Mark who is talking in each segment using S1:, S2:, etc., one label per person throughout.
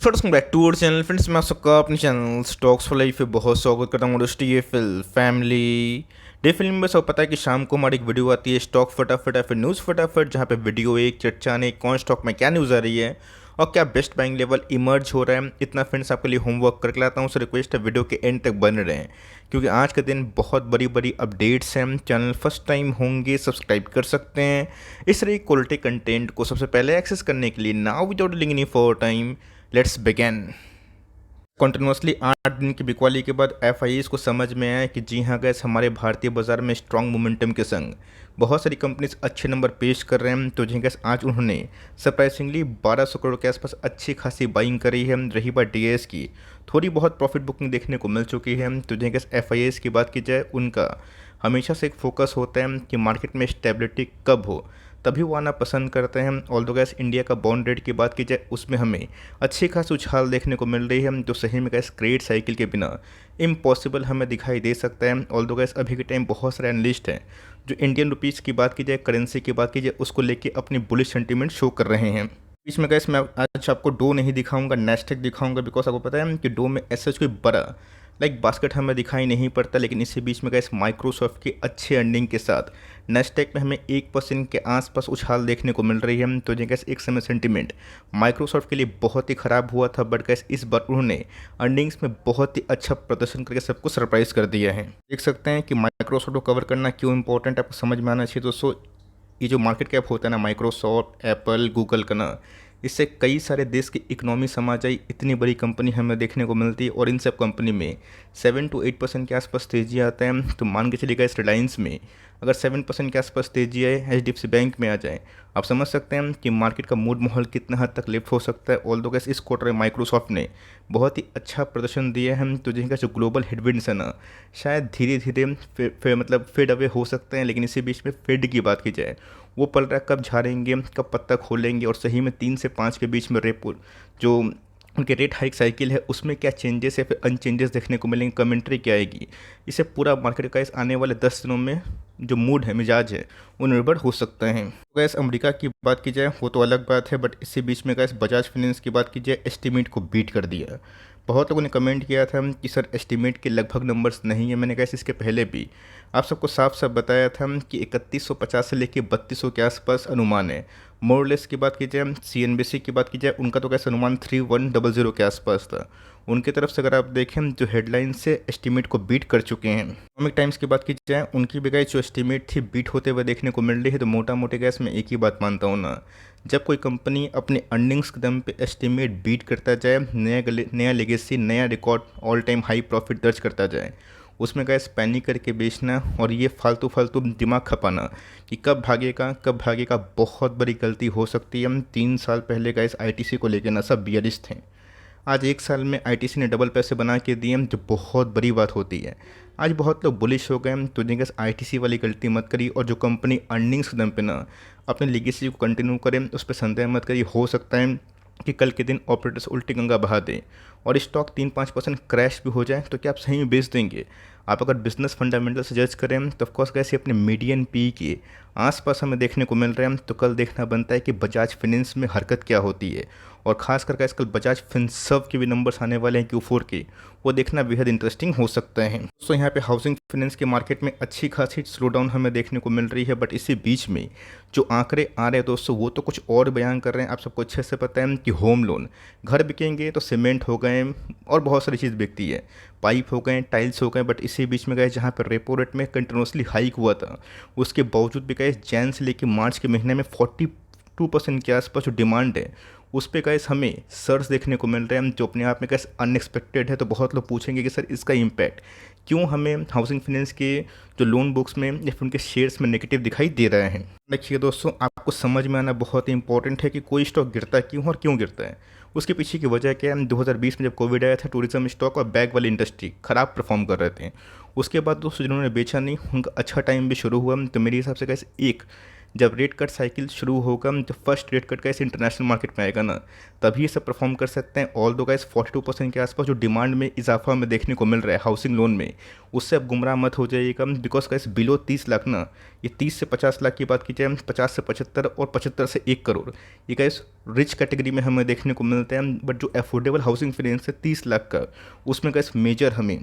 S1: Welcome back to our channel friends. मैं आप सबका अपने चैनल स्टॉक्स फॉर लाइफ पे बहुत स्वागत करता हूँ। दोस्तों ये फैमिली डे फिल्म में सब पता है कि शाम को हमारी एक वीडियो आती है स्टॉक फटाफट या फिर न्यूज़ फटाफट, जहाँ पे वीडियो एक चर्चा ने कौन स्टॉक में क्या न्यूज़ आ रही है और क्या बेस्ट बाइंग लेवल इमर्ज हो रहा है। इतना फ्रेंड्स आपके लिए होमवर्क करके लाता हूँ, सो रिक्वेस्ट है वीडियो के एंड तक बने रहें क्योंकि आज के दिन बहुत बड़ी बड़ी अपडेट्स हैं। चैनल फर्स्ट टाइम होंगे सब्सक्राइब कर सकते हैं इस तरह क्वालिटी कंटेंट को सबसे पहले एक्सेस करने के लिए। नाउ विदाउट लिंग any for time let's begin. Continuously 8 दिन की बिकवाली के बाद एफआईएस को समझ में आया कि जी हाँ गैस, हमारे भारतीय बाजार में स्ट्रॉन्ग मोमेंटम के संग बहुत सारी कंपनीज अच्छे नंबर पेश कर रहे हैं। तो जी गैस, आज उन्होंने सरप्राइजिंगली 1200 करोड़ के आसपास अच्छी खासी बाइंग करी है। रही बात डीएस की, थोड़ी बहुत प्रॉफिट बुकिंग देखने को मिल चुकी है। तो जी गैस, एफआईएस की बात की जाए, उनका हमेशा से एक फोकस होता है कि मार्केट में स्टेबिलिटी कब हो तभी वो आना पसंद करते हैं। ऑल्दो गैस, इंडिया का बॉन्ड रेट की बात की जाए, उसमें हमें अच्छी खासी उछाल देखने को मिल रही है, जो सही में गैस क्रेडिट साइकिल के बिना इम्पॉसिबल हमें दिखाई दे सकता है। ऑल्दो गैस, अभी के टाइम बहुत सारे एनालिस्ट हैं जो इंडियन रुपीज़ की बात की जाए, करेंसी की बात की जाए, उसको लेके अपनी बुलिश सेंटीमेंट शो कर रहे हैं। बीच में गैस मैं आज आपको डो नहीं दिखाऊंगा, नेस्टेक दिखाऊंगा, बिकॉज आपको पता है कि डो में ऐसा कोई बड़ा बास्केट हमें दिखाई नहीं पड़ता। लेकिन इसी बीच में गैस माइक्रोसॉफ्ट की अच्छे अर्निंग के साथ नेस्टेक में हमें 1% के आसपास उछाल देखने को मिल रही है। तो जी गैस, एक समय सेंटीमेंट माइक्रोसॉफ्ट के लिए बहुत ही ख़राब हुआ था, बट गैस इस बार उन्होंने अर्निंग्स में बहुत ही अच्छा प्रदर्शन करके सबको सरप्राइज कर दिया है। देख सकते हैं कि माइक्रोसॉफ्ट को कवर करना क्यों इंपॉर्टेंट है, आपको समझ में आना चाहिए दोस्तों। ये जो मार्केट कैप होता है ना, माइक्रोसॉफ्ट, एप्पल, गूगल का ना, इससे कई सारे देश की इकोनॉमी समझ आई, इतनी बड़ी कंपनी हमें देखने को मिलती है। और इन सब कंपनी में 7 to 8% के आसपास तेजी आता है। तो मान के चलिएगा इस रिलायंस में अगर 7% के आसपास तेजी आए, एचडीएफसी बैंक में आ जाए, आप समझ सकते हैं कि मार्केट का मूड माहौल कितना हद तक लिफ्ट हो सकता है। ऑल्दो गैस, इस क्वार्टर में माइक्रोसॉफ्ट ने बहुत ही अच्छा प्रदर्शन दिया है। तो जिनका जो ग्लोबल हेडविंड्स है ना, शायद धीरे धीरे मतलब फेड अवे हो सकते हैं। लेकिन इसी बीच में फेड की बात की जाए, वो पल रहा है कब झाड़ेंगे, कब पत्ता खोलेंगे, और सही में 3 से 5 के बीच में रेपो जो उनके रेट हाइक साइकिल है उसमें क्या चेंजेस या फिर अनचेंजेस देखने को मिलेंगे, कमेंट्री क्या आएगी, इससे पूरा मार्केट का इस आने वाले 10 दिनों में जो मूड है, मिजाज है, वो निर्भर हो सकते हैं। तो गैस, अमेरिका की बात की जाए वो तो अलग बात है, बट इसी बीच में गैस बजाज फाइनेंस की बात की जाए, एस्टीमेट को बीट कर दिया। बहुत लोगों ने कमेंट किया था कि सर एस्टीमेट के लगभग नंबर्स नहीं है। मैंने कहा इसके पहले भी आप सबको साफ साफ बताया था कि 3150 से लेके 3200 के आसपास अनुमान है। मोरलेस की बात की जाए, सीएनबीसी की बात की जाए, उनका तो कैसे अनुमान 3100 के आसपास था। उनकी तरफ से अगर आप देखें जो हेडलाइन से एस्टीमेट को बीट कर चुके हैं। इकोनॉमिक टाइम्स की बात की जाए, उनकी भी गैस जो एस्टीमेट थी बीट होते हुए देखने को मिल रही है। तो मोटा मोटी गैस मैं एक ही बात मानता हूँ ना, जब कोई कंपनी अपने अर्निंग्स के दम पे एस्टीमेट बीट करता जाए, नया लेगेसी, नया record, all time high profit दर्ज करता जाए, उसमें गैस पैनिक करके बेचना और ये फालतू फालतू दिमाग खपाना कि कब भागेगा, बहुत बड़ी गलती हो सकती है। हम 3 साल पहले गैस आईटीसी को लेकर ना सब बियरिश थे। आज 1 साल में आईटीसी ने डबल पैसे बना के दिए, जो बहुत बड़ी बात होती है। आज बहुत लोग बुलिश हो गए, तो गैस आईटीसी वाली गलती मत करिए। और जो कंपनी अर्निंग्स के दम पे ना अपने लीगेसी को कंटिन्यू करें, उस पर संदेह मत करिए। हो सकता है कि कल के दिन ऑपरेटर्स उल्टी गंगा बहा दें और स्टॉक 3-5% क्रैश भी हो जाए, तो क्या आप सही में बेच देंगे? आप अगर बिजनेस फंडामेंटल से जज करें तो ऑफकोर्स कैसे अपने मीडियन पी के आसपास हमें देखने को मिल रहे हैं। तो कल देखना बनता है कि बजाज फाइनेंस में हरकत क्या होती है, और ख़ास करके कल बजाज फिनसर्व के भी नंबर्स आने वाले हैं Q4 के, वो देखना बेहद इंटरेस्टिंग हो सकता है। दोस्तों, यहाँ पे हाउसिंग फाइनेंस के मार्केट में अच्छी खासी स्लो डाउन हमें देखने को मिल रही है, बट इसी बीच में जो आंकड़े आ रहे हैं दोस्तों, वो तो कुछ और बयान कर रहे हैं। आप सबको अच्छे से पता है कि होम लोन, घर बिकेंगे तो सीमेंट हो गए और बहुत सारी चीज़ बिकती है, पाइप हो गए, टाइल्स हो गए। बट इसी बीच में गए जहाँ पर रेपो रेट में कंटिन्यूसली हाइक हुआ था, उसके बावजूद भी गए जैन से लेकर मार्च के महीने में 42% के आसपास जो डिमांड है, उस पर गैस हमें सर्च देखने को मिल रहे हैं, जो अपने आप में गैस अनएक्सपेक्टेड है। तो बहुत लोग पूछेंगे कि सर इसका इम्पैक्ट क्यों हमें हाउसिंग फाइनेंस के जो लोन बुक्स में या फिर उनके शेयर्स में नेगेटिव दिखाई दे रहे हैं। देखिए दोस्तों, आपको समझ में आना बहुत ही इंपॉर्टेंट है कि कोई स्टॉक गिरता क्यों और क्यों गिरता है। उसके पीछे की वजह क्या है? 2020 में जब कोविड आया था, टूरिज्म स्टॉक और बैग वाली इंडस्ट्री खराब परफॉर्म कर रहे थे। उसके बाद दोस्तों जिन्होंने बेचा नहीं, उनका अच्छा टाइम भी शुरू हुआ। तो मेरे हिसाब से गैस एक जब रेट कट साइकिल शुरू होगा, जब फर्स्ट रेट कट का इस इंटरनेशनल मार्केट में आएगा ना, तभी ये सब परफॉर्म कर सकते हैं। ऑल दो गाइस 42% के आसपास जो डिमांड में इजाफा हमें देखने को मिल रहा है हाउसिंग लोन में, उससे अब गुमराह मत हो जाइएगा। बिकॉज गाइस बिलो 30 लाख ना, ये 30 से 50 लाख की बात की जाए, 50 से 75 और 75 से 1 करोड़, ये गाइस रिच कैटेगरी में हमें देखने को मिलते हैं। बट जो अफोर्डेबल हाउसिंग फाइनेंस है 30 लाख का, उसमें गाइस मेजर हमें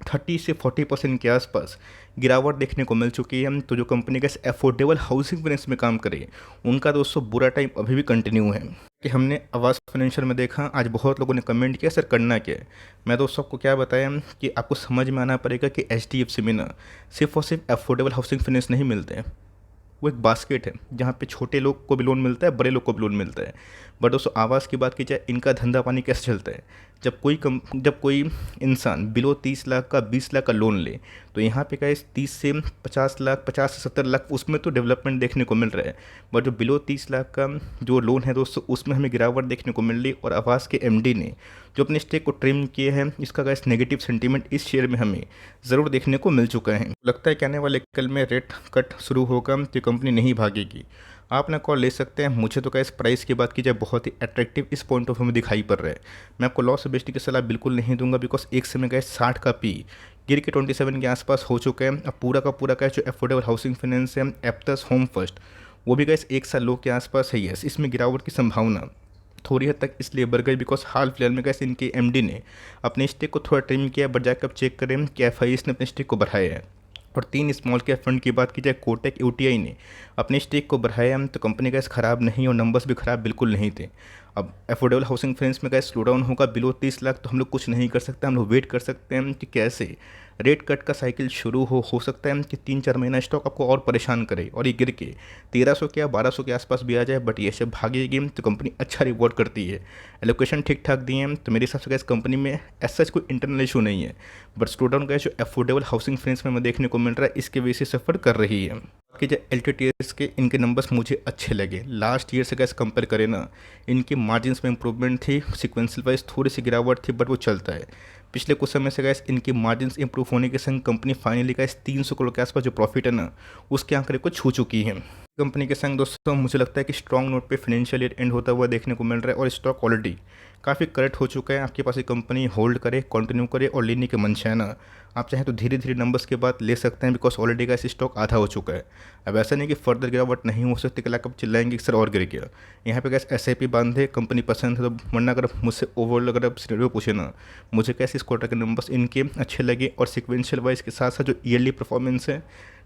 S1: 30 से 40% के आसपास गिरावट देखने को मिल चुकी है। तो जो कंपनी का अफोर्डेबल हाउसिंग फाइनेंस में काम करे, उनका दोस्तों बुरा टाइम अभी भी कंटिन्यू है। कि हमने आवास फाइनेंशियल में देखा, आज बहुत लोगों ने कमेंट किया सर करना क्या है। मैं दोस्तों आपको क्या बताया कि आपको समझ में आना पड़ेगा कि HDFC में ना सिर्फ और सिर्फ अफोर्डेबल हाउसिंग फाइनेंस नहीं मिलते हैं, वो एक बास्केट है जहाँ पे छोटे लोग को भी लोन मिलता है, बड़े लोग को भी लोन मिलता है। बट दोस्तों आवास की बात की जाए, इनका धंधा पानी कैसे चलता है, जब कोई इंसान बिलो 30 लाख का 20 लाख का लोन ले, तो यहाँ पे क्या 30 से 50 लाख, 50 से 70 लाख, उसमें तो डेवलपमेंट देखने को मिल रहा है। बट जो बिलो 30 लाख का जो लोन है दोस्तों, उसमें हमें गिरावट देखने को मिल रही। और आवास के MD ने जो अपने स्टेक को ट्रिम किए हैं, इसका गाइस नेगेटिव सेंटीमेंट इस शेयर में हमें ज़रूर देखने को मिल चुका है। लगता है कि आने वाले कल में रेट कट शुरू होगा तो कंपनी नहीं भागेगी। आप ना कॉल ले सकते हैं। मुझे तो गाइस प्राइस की बात की जाए बहुत ही अट्रैक्टिव इस पॉइंट ऑफ व्यू में दिखाई पड़ रहा है। मैं आपको लॉस बेचने की सलाह बिल्कुल नहीं दूंगा, बिकॉज एक समय गाइस 60 का पी गिर के 27 के आसपास हो चुके हैं। अब पूरा का पूरा का जो अफोर्डेबल हाउसिंग फाइनेंस है, एप्टस होम फर्स्ट, वो भी गाइस 1 साल लो के आसपास है। यस, इसमें गिरावट की संभावना थोड़ी हद तक इसलिए बढ़ गई बिकॉज हाल फिलहाल में कैसे इनके MD ने अपने स्टेक को थोड़ा ट्रिम किया। बट जाकर अब चेक करें कि FIS ने अपने स्टेक को बढ़ाया है। और 3 स्मॉल कैप फंड की बात की जाए, कोटक UTI ने अपने स्टेक को बढ़ाया, तो कंपनी का ख़राब नहीं और नंबर्स भी ख़राब बिल्कुल नहीं थे। अब अफोर्डेबल हाउसिंग फाइनेंस में का स्लो डाउन होगा बिलो 30 लाख, तो हम लोग कुछ नहीं कर सकते। हम लोग वेट कर सकते हैं कि कैसे रेट कट का साइकिल शुरू हो सकता है कि 3-4 महीना स्टॉक आपको और परेशान करे और ये गिर के 1300 के या 1200 के आसपास भी आ जाए। बट ये सब भागेगी तो कंपनी अच्छा रिवॉर्ड करती है। एलोकेशन ठीक ठाक दिए हैं, तो मेरे हिसाब से इस कंपनी में ऐसा कोई इंटरनल इशू नहीं है। बट स्लो डाउन का जो अफोर्डेबल हाउसिंग फाइनेंस में हमें देखने को मिल रहा है, इसके वजह से सफ़र कर रही है। कि जो LTTS के इनके नंबर्स मुझे अच्छे लगे। लास्ट ईयर से गैस कंपेयर करें ना, इनकी मार्जिन्स में इंप्रूवमेंट थी, सिक्वेंशियल वाइज थोड़ी सी गिरावट थी, बट वो चलता है। पिछले कुछ समय से गैस इनकी मार्जिन्स इंप्रूव होने के संग कंपनी फाइनली गैस 300 करोड़ के आसपास जो प्रॉफिट है ना, उसके आंकड़े को छू चुकी है। कंपनी के संग दोस्तों मुझे लगता है कि स्ट्रॉन्ग नोट पे फाइनेंशियल ईयर एंड होता हुआ देखने को मिल रहा है और स्टॉक क्वालिटी काफ़ी करेक्ट हो चुका है। आपके पास ये कंपनी होल्ड करे, कंटिन्यू करे और लेने के मंशा है ना, आप चाहें तो धीरे धीरे नंबर्स के बाद ले सकते हैं, बिकॉज ऑलरेडी का स्टॉक आधा हो चुका है। अब ऐसा नहीं कि फर्दर गिरावट नहीं हो सकती कि कब चिल्लाएंगे कि सर और गिर गया। यहाँ पे गैस SIP बांधे, कंपनी पसंद है तो, वरना अगर मुझसे ओवरऑल अगर आप सिनेरियो पूछे ना, मुझे कैसे इस क्वार्टर के नंबर्स इनके अच्छे लगे और सिक्वेंशियल वाइज के साथ साथ जो ईयरली परफॉर्मेंस है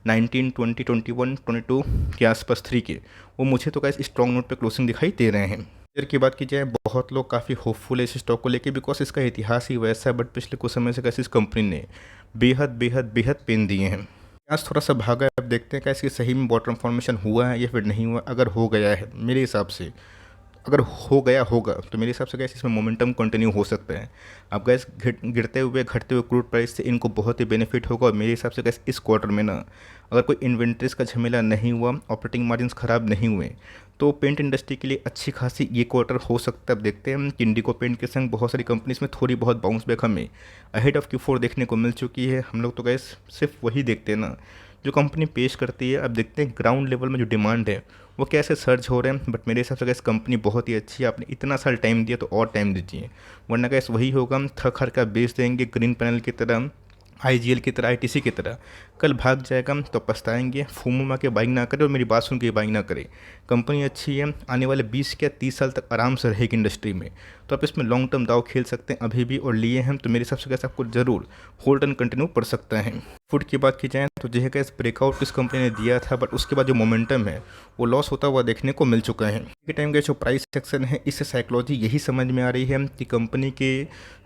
S1: 19, 20, 21, 22 के आसपास 3 के, वो मुझे तो कैसे स्ट्रॉन्ग नोट पे क्लोजिंग दिखाई दे रहे हैं। शेयर की बात की जाए, बहुत लोग काफ़ी होपफुल है इस स्टॉक को लेके, बिकॉज इसका इतिहास ही वैसा है। बट पिछले कुछ समय से कैसे इस कंपनी ने बेहद बेहद बेहद पेन दिए हैं। आज थोड़ा सा भागा है, अब देखते हैं कैसे सही में बॉटम फॉर्मेशन हुआ है या फिर नहीं हुआ। अगर हो गया है, मेरे हिसाब से अगर हो गया होगा तो मेरे हिसाब से गैस इसमें मोमेंटम कंटिन्यू हो सकता है। अब गैस गिरते हुए घटते हुए क्रूड प्राइस से इनको बहुत ही बेनिफिट होगा। और मेरे हिसाब से गैस इस क्वार्टर में ना, अगर कोई इन्वेंट्रीज का झमेला नहीं हुआ, ऑपरेटिंग मार्जिन्स ख़राब नहीं हुए, तो पेंट इंडस्ट्री के लिए अच्छी खासी ये क्वार्टर हो सकता है। अब देखते हैं कि इंडिको पेंट के संग बहुत सारी कंपनीज में थोड़ी बहुत बाउंस बैक हमें अहेड ऑफ Q4 देखने को मिल चुकी है। हम लोग तो गैस सिर्फ वही देखते हैं ना जो कंपनी पेश करती है। अब देखते हैं ग्राउंड लेवल में जो डिमांड है वो कैसे सर्च हो रहे हैं। बट मेरे हिसाब से गैस कंपनी बहुत ही अच्छी है। आपने इतना साल टाइम दिया तो और टाइम दीजिए, वरना गैस वही होगा, हम थक हर का बेच देंगे ग्रीन पैनल की तरह, IGL की तरह, ITC की तरह। कल भाग जाएगा तो पछताएंगे। फूमो के बाइंग ना करें और मेरी बात सुन के बाइंग ना करें। कंपनी अच्छी है, आने वाले 20 या 30 साल तक आराम से रहेगी इंडस्ट्री में, तो आप इसमें लॉन्ग टर्म दाव खेल सकते हैं अभी भी। और लिए हैं तो मेरे हिसाब से कैसे आपको ज़रूर होल्ड एंड कंटिन्यू पड़ सकता है। फूड की बात की जाए तो जो है कैसे ब्रेकआउट इस कंपनी ने दिया था, बट उसके बाद जो मोमेंटम है वो लॉस होता हुआ देखने को मिल चुका है। के टाइम का जो प्राइस सेक्शन है, इससे साइकोलॉजी यही समझ में आ रही है कि कंपनी के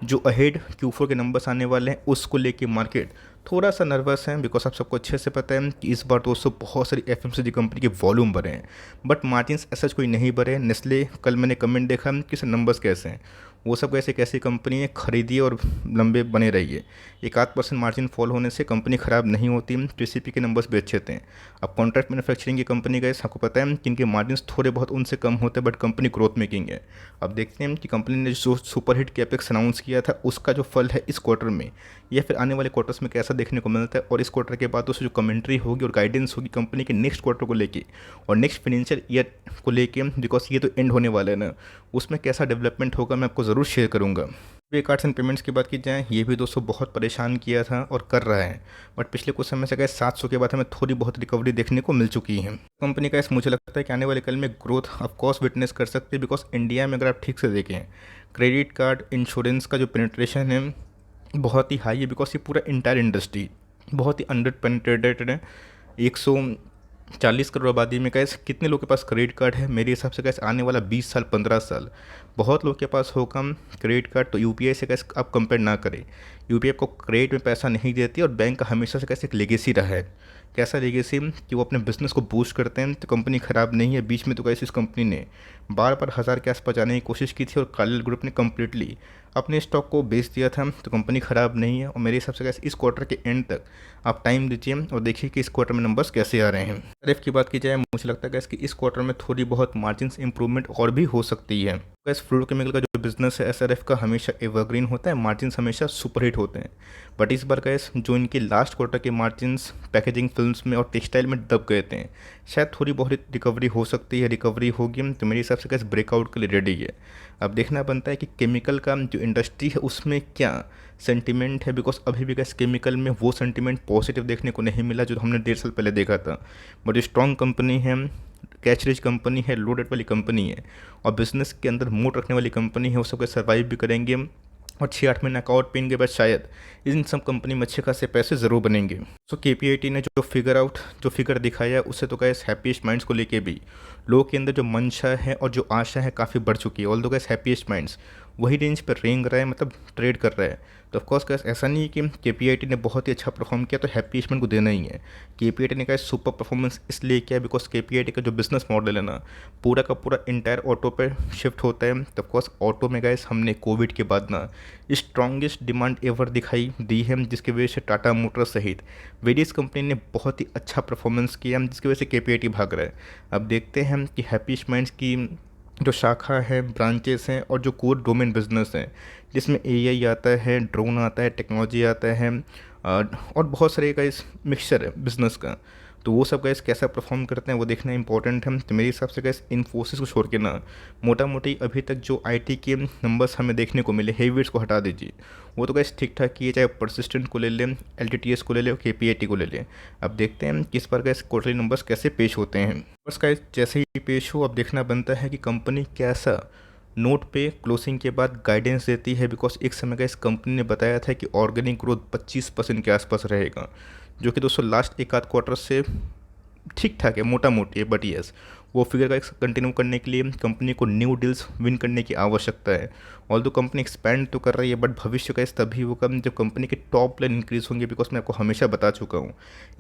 S1: जो अहेड Q4 के नंबर्स आने वाले हैं उसको लेके मार्केट थोड़ा सा नर्वस है। बिकॉज आप सबको अच्छे से पता है कि इस बार दोस्तों बहुत सारी FMCG कंपनी के वॉल्यूम बढ़े हैं, बट मार्जिन्स ऐसा कोई नहीं बढ़े। नेस्ले कल मैंने कमेंट देखा कि सर नंबर्स कैसे हैं, वो सब कैसे कैसी कंपनी है, खरीदिए और लंबे बने रहिए। 1-8% मार्जिन फॉल होने से कंपनी ख़राब नहीं होती। टीसीपी के नंबर्स भी अच्छे थे। अब कॉन्ट्रैक्ट मैन्युफैक्चरिंग की कंपनी गए, आपको पता है कि इनके मार्जिन थोड़े बहुत उनसे कम होते हैं, बट कंपनी ग्रोथ मेकिंग है। अब देखते हैं कि कंपनी ने जो सुपरहिट कैपेक्स अनाउंस किया था उसका जो फल है इस क्वार्टर में या फिर आने वाले क्वार्टर्स में कैसा देखने को मिलता है, और इस क्वार्टर के बाद उससे जो कमेंट्री होगी और गाइडेंस होगी कंपनी के नेक्स्ट क्वार्टर को लेके और नेक्स्ट फाइनेंशियल ईयर को लेके, बिकॉज ये तो एंड होने वाला है ना, उसमें कैसा डेवलपमेंट होगा मैं आपको ज़रूर शेयर करूँगा। पे कार्ड्स एंड पेमेंट्स की बात की जाए, ये भी दोस्तों बहुत परेशान किया था और कर रहा है, बट पिछले कुछ समय से गए 700 के बाद हमें थोड़ी बहुत रिकवरी देखने को मिल चुकी है। कंपनी का मुझे लगता है कि आने वाले कल में ग्रोथ ऑफकोर्स विटनेस कर सकते हैं, बिकॉज इंडिया में अगर आप ठीक से देखें क्रेडिट कार्ड इंश्योरेंस का जो पेनिट्रेशन है बहुत ही हाई है, बिकॉज ये पूरा इंटायर इंडस्ट्री बहुत ही अंडर पेनिट्रेटेड है। 140 करोड़ आबादी में कैसे कितने लोग के पास क्रेडिट कार्ड है, मेरे हिसाब से कैसे आने वाला 20 साल 15 साल बहुत लोग के पास होगा क्रेडिट कार्ड। तो यूपीआई से कैसे आप कंपेयर ना करें, यूपीआई को क्रेडिट में पैसा नहीं देती और बैंक का हमेशा से कैसे एक लेगेसी रहा है। कैसा लेगेसी कि वो अपने बिजनेस को बूस्ट करते हैं, तो कंपनी ख़राब नहीं है। बीच में तो कैसे इस कंपनी ने बार बार 1000 के आसपास जाने की कोशिश की थी और कार्लयल ग्रुप ने कम्प्लीटली अपने स्टॉक को बेच दिया था, तो कंपनी ख़राब नहीं है। और मेरे हिसाब से कैसे इस क्वार्टर के एंड तक आप टाइम दीजिए और देखिए कि इस क्वार्टर में नंबर्स कैसे आ रहे हैं। एसआरएफ की बात की जाए, मुझे लगता है कि इस क्वार्टर में थोड़ी बहुत मार्जिन इंप्रूवमेंट और भी हो सकती है। गैस फ्लूइड केमिकल का जो बिजनेस है एसआरएफ का हमेशा एवरग्रीन होता है, मार्जिन हमेशा सुपरहिट होते हैं। बट इस बार गैस जो इनके लास्ट क्वार्टर के मार्जिन पैकेजिंग फिल्म्स में और टेक्सटाइल में दब गए थे, शायद थोड़ी बहुत रिकवरी हो सकती है। रिकवरी होगी तो मेरे हिसाब से गैस ब्रेकआउट के लिए रेडी है। अब देखना बनता है कि केमिकल का जो इंडस्ट्री है उसमें क्या सेंटिमेंट है, बिकॉज अभी भी गैस केमिकल में वो सेंटिमेंट पॉजिटिव देखने को नहीं मिला जो हमने 1.5 साल पहले देखा था। बट स्ट्रॉन्ग कंपनी है, कैच रिच कंपनी है, लो डेट वाली कंपनी है और बिजनेस के अंदर मोट रखने वाली कंपनी है, वो सब सर्वाइव भी करेंगे और 6-8 महीने का आउट पेन के बाद शायद इन सब कंपनी में अच्छे खासे पैसे ज़रूर बनेंगे। सो केपीआईटी ने जो फिगर दिखाया उससे तो गैस हैप्पीएस्ट माइंड्स को लेके भी लोगों के अंदर जो मंशा है और जो आशा है काफ़ी बढ़ चुकी है। ऑल दो गैस हैप्पीएस्ट माइंड्स वही रेंज पर रेंग रहा है, मतलब ट्रेड कर रहा है। तो ऑफकोर्स गैस ऐसा नहीं है कि केपीआईटी ने बहुत ही अच्छा परफॉर्म किया तो हैप्पीएस्ट माइंड को देना ही है। केपीआईटी ने गैस सुपर परफॉर्मेंस इसलिए किया बिकॉज केपीआईटी का जो बिजनेस मॉडल है ना पूरा का पूरा इंटायर ऑटो पे शिफ्ट होता है। तो ऑफकोर्स ऑटो में गैस हमने कोविड के बाद ना स्ट्रॉन्गेस्ट डिमांड एवर दिखाई दी है, जिसकी वजह से टाटा मोटर्स सहित वेरियस कंपनी ने बहुत ही अच्छा परफॉर्मेंस किया, जिसकी वजह से केपीआईटी भाग रहा है। अब देखते हैं कि हैप्पीएस्ट माइंड्स की जो शाखा है, ब्रांचेस हैं और जो कोर डोमेन बिजनेस है जिसमें एआई आता है, ड्रोन आता है, टेक्नोलॉजी आता है और बहुत सारे का इस मिक्सचर है बिजनेस का, तो वो सब गैस कैसा परफॉर्म करते हैं वो देखना इंपॉर्टेंट है। तो मेरे हिसाब से गैस इन्फोसिस को छोड़ के ना मोटा मोटी अभी तक जो आईटी के नंबर्स हमें देखने को मिले, हेवीवेट्स को हटा दीजिए, वो तो गैस ठीक ठाक किए, चाहे परसिस्टेंट को ले लें, एलटीटीएस को ले लें, केपीआईटी को ले लें। अब देखते हैं किस पर गैस क्वार्टरली नंबर्स कैसे पेश होते हैं। बस गैस जैसे ही पेश हो अब देखना बनता है कि कंपनी कैसा नोट पे क्लोजिंग के बाद गाइडेंस देती है, बिकॉज एक समय का इस कंपनी ने बताया था कि ऑर्गेनिक ग्रोथ 25% के आसपास रहेगा, जो कि दोस्तों लास्ट एक आध क्वार्टर से ठीक ठाक है, मोटा मोटी है। बट यस वो फिगर का कंटिन्यू करने के लिए कंपनी को न्यू डील्स विन करने की आवश्यकता है। ऑल्दो कंपनी एक्सपैंड तो कर रही है, बट भविष्य का इस तभी होगा जब कंपनी के टॉप लाइन इंक्रीज़ होंगे, बिकॉज मैं आपको हमेशा बता चुका हूँ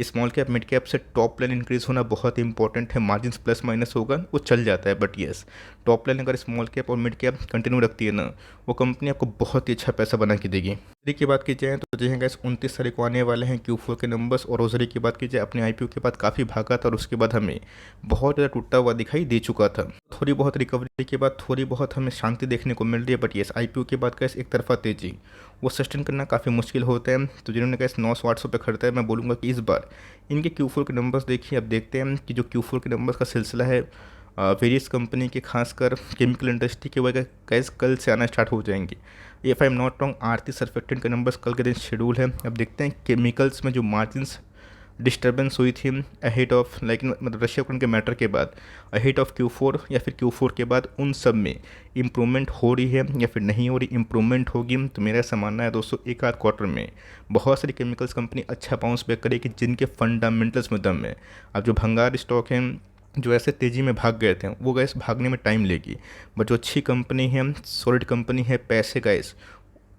S1: स्मॉल कैप मिड कैप से टॉप लाइन इंक्रीज़ होना बहुत इंपॉर्टेंट है। मार्जिन प्लस माइनस होगा वो चल जाता है, बट यस टॉप लाइन अगर स्मॉल कैप और मिड कैप कंटिन्यू रखती है ना, वो कंपनी आपको बहुत ही अच्छा पैसा बना के देगी। रोजरी की बात की जाए तो जी हाँ गैस 29 तारीख को आने वाले हैं Q4 के नंबर्स, और रोजरी की बात की जाए अपने आईपीओ के बाद काफ़ी भागा था और उसके बाद हमें बहुत ज़्यादा टूटा हुआ दिखाई दे चुका था। थोड़ी बहुत रिकवरी के बाद थोड़ी बहुत हमें शांति देखने को मिल रही है, बट यस आईपीओ के बाद गैस एक तरफा तेजी वो सस्टेन करना काफ़ी मुश्किल होता है। तो जिन्होंने गैस 900-800 पे खरीदा है, मैं बोलूँगा कि इस बार इनके Q4 के नंबर्स देखिए। अब देखते हैं कि जो Q4 के नंबर्स का सिलसिला है वेरियस कंपनी के खासकर केमिकल इंडस्ट्री के वजह गैस कल से आना स्टार्ट हो जाएंगे। If I am not wrong Aarti surfactant के नंबर्स कल के दिन शेड्यूल है। अब देखते हैं केमिकल्स में जो मार्जिन्स डिस्टर्बेंस हुई थी अहेड ऑफ लाइक मतलब रशिया यूक्रेन के मैटर के बाद अहेड ऑफ Q4 या फिर Q4 के बाद उन सब में इम्प्रूवमेंट हो रही है या फिर नहीं हो रही, इम्प्रूवमेंट होगी। तो मेरा ऐसा मानना है दोस्तों एक आध क्वार्टर में बहुत सारी केमिकल्स कंपनी अच्छा बाउंस बैक करेगी जिनके फंडामेंटल्स में दम है। अब जो भंगार स्टॉक हैं जो ऐसे तेज़ी में भाग गए थे वो गैस भागने में टाइम लेगी, बट जो अच्छी कंपनी है, सॉलिड कंपनी है, पैसे गैस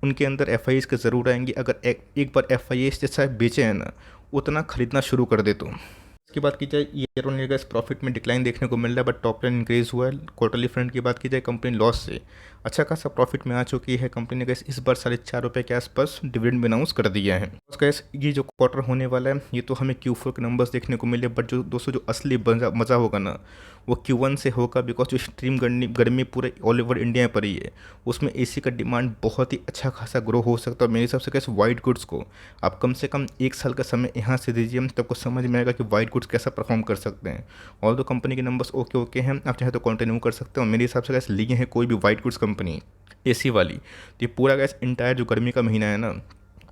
S1: उनके अंदर एफ के ज़रूर आएंगे। अगर एक बार एफ जैसा बेचे हैं ना उतना खरीदना शुरू कर दे। तो इसकी बात की जाए year on year gas profit में डिक्लाइन देखने को मिल रहा है, बट टॉप लाइन इंक्रीज़ हुआ है। क्वार्टरली फ्रंट की बात की जाए कंपनी लॉस से अच्छा खासा प्रॉफिट में आ चुकी है। कंपनी ने गैस इस बार ₹4.5 के आसपास डिविडेंड भी अनाउंस कर दिया है। तो गैस ये जो क्वार्टर होने वाला है ये तो हमें Q4 के नंबर्स देखने को मिले, बट जो दोस्तों जो असली मज़ा होगा ना वो Q1 से होगा, बिकॉज जो एक्सट्रीम गर्मी पूरे ऑल ओवर इंडिया में पड़ी है उसमें एसी का डिमांड बहुत ही अच्छा खासा ग्रो हो सकता है। और मेरे हिसाब से कैसे वाइट गुड्स को आप कम से कम 1 साल का समय यहाँ से दीजिए, तब को समझ में आएगा कि वाइट गुड्स कैसा परफॉर्म कर सकते हैं। और तो कंपनी के नंबर्स ओके हैं, आप चाहे तो कंटिन्यू कर सकते हैं। और मेरे हिसाब से कैसे लिए हैं कोई भी वाइट गुड्स कंपनी एसी वाली, तो ये पूरा गैस इंटायर जो गर्मी का महीना है ना,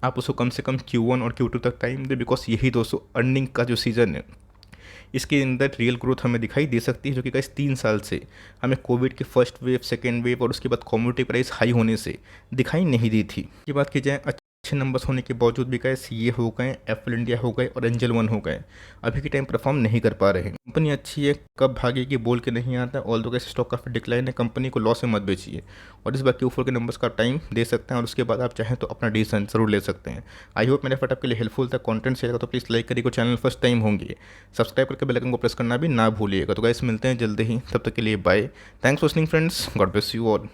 S1: आप उसको कम से कम Q1 और Q2 तक टाइम दे, बिकॉज यही दोस्तों अर्निंग का जो सीज़न है इसके अंदर रियल ग्रोथ हमें दिखाई दे सकती है, जो कि गाइस 3 साल से हमें कोविड के फर्स्ट वेव, सेकेंड वेव और उसके बाद कमोडिटी प्राइस हाई होने से दिखाई नहीं दी थी। ये बात की जाए अच्छे नंबर्स होने के बावजूद भी गाइस ये हो गए, एप्पल इंडिया हो गए और एंजल वन हो गए, अभी के टाइम परफॉर्म नहीं कर पा रहे हैं। कंपनी अच्छी है, कब भागेगी बोल के नहीं आता। ऑल दो गाइस स्टॉक काफ़ी डिक्लाइन है, कंपनी को लॉस में मत बेचिए। और इस बार Q4 के नंबर्स का टाइम दे सकते हैं और उसके बाद आप चाहें तो अपना डिसीजन जरूर ले सकते हैं। आई होप मेरे फट आपके लिए हेल्पफुल था। कंटेंट शेयर तो प्लीज़ लाइक करिएगा, चैनल फर्स्ट टाइम होंगे सब्सक्राइब करके बेल आइकन को प्रेस करना भी ना भूलिएगा। तो गाइस मिलते हैं जल्दी ही, तब तक के लिए bye. Thanks for listening friends, God bless you all.